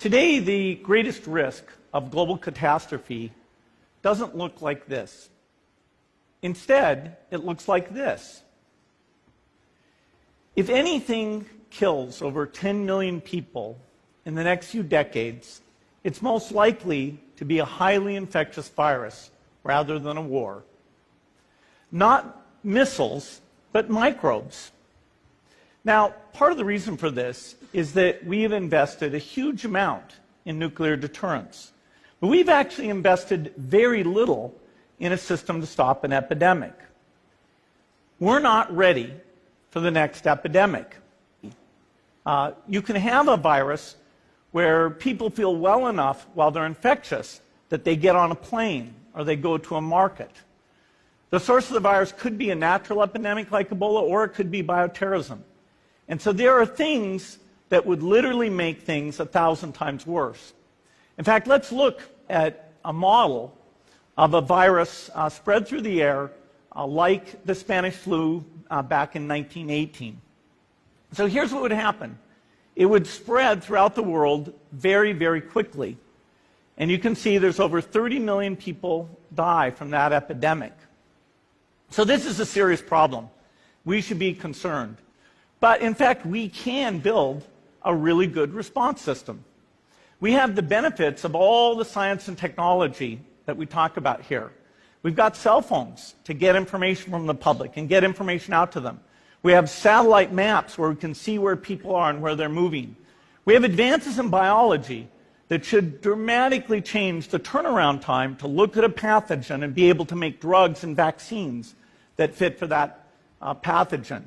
Today, the greatest risk of global catastrophe doesn't look like this. Instead, it looks like this. If anything kills over 10 million people in the next few decades, it's most likely to be a highly infectious virus rather than a war. Not missiles, but microbes. Now, part of the reason for this is that we have invested a huge amount in nuclear deterrence. But we've actually invested very little in a system to stop an epidemic. We're not ready for the next epidemic. You can have a virus where people feel well enough while they're infectious that they get on a plane or they go to a market. The source of the virus could be a natural epidemic like Ebola, or it could be bioterrorism. And so there are things that would literally make things 1,000 times worse. In fact, let's look at a model of a virus spread through the air like the Spanish flu back in 1918. So here's what would happen. It would spread throughout the world very, very quickly. And you can see there's over 30 million people die from that epidemic. So this is a serious problem. We should be concerned. But in fact, we can build a really good response system. We have the benefits of all the science and technology that we talk about here. We've got cell phones to get information from the public and get information out to them. We have satellite maps where we can see where people are and where they're moving. We have advances in biology that should dramatically change the turnaround time to look at a pathogen and be able to make drugs and vaccines that fit for that pathogen.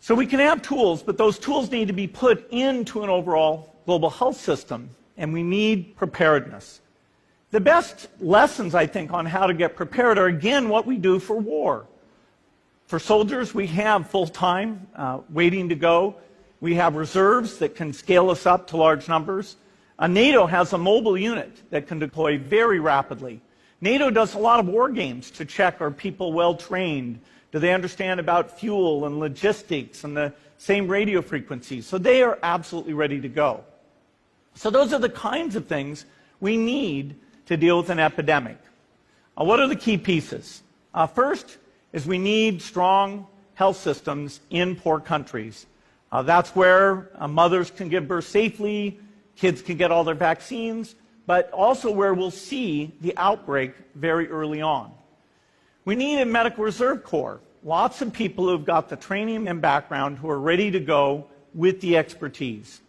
So we can have tools, but those tools need to be put into an overall global health system, and we need preparedness. The best lessons, I think, on how to get prepared are, again, what we do for war. For soldiers, we have full-time waiting to go. We have reserves that can scale us up to large numbers. NATO has a mobile unit that can deploy very rapidly. NATO does a lot of war games to check, are people well trained? Do they understand about fuel and logistics and the same radio frequencies? So they are absolutely ready to go. So those are the kinds of things we need to deal with an epidemic. What are the key pieces? First is we need strong health systems in poor countries. That's where mothers can give birth safely, kids can get all their vaccines, but also where we'll see the outbreak very early on. We need a medical reserve corps, lots of people who've got the training and background who are ready to go with the expertise.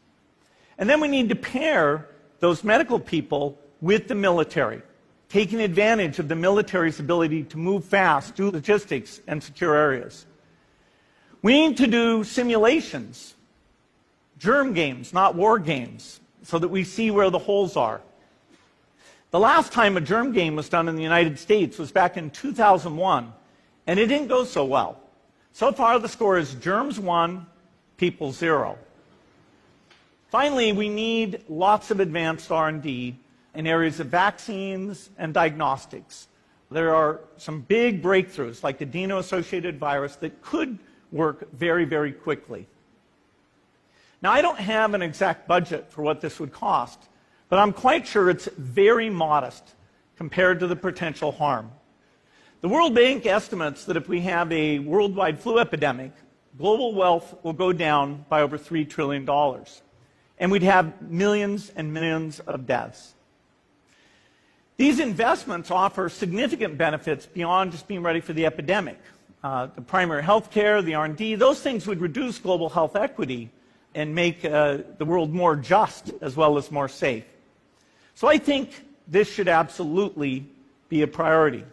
And then we need to pair those medical people with the military, taking advantage of the military's ability to move fast, do logistics, and secure areas. We need to do simulations, germ games, not war games, so that we see where the holes are. The last time a germ game was done in the United States was back in 2001, and it didn't go so well. So far, the score is germs 1, people 0. Finally, we need lots of advanced R&D in areas of vaccines and diagnostics. There are some big breakthroughs, like the adeno-associated virus, that could work very, very quickly. Now, I don't have an exact budget for what this would cost, but I'm quite sure it's very modest compared to the potential harm. The World Bank estimates that if we have a worldwide flu epidemic, global wealth will go down by over $3 trillion, and we'd have millions and millions of deaths. These investments offer significant benefits beyond just being ready for the epidemic. The primary health care, the R&D, those things would reduce global health equity and make the world more just as well as more safe. So I think this should absolutely be a priority.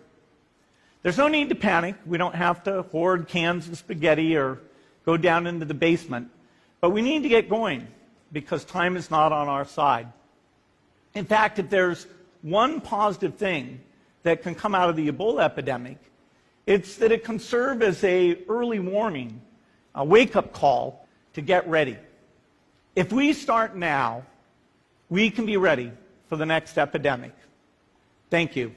There's no need to panic. We don't have to hoard cans of spaghetti or go down into the basement. But we need to get going because time is not on our side. In fact, if there's one positive thing that can come out of the Ebola epidemic, it's that it can serve as an early warning, a wake-up call to get ready. If we start now, we can be ready for the next epidemic. Thank you.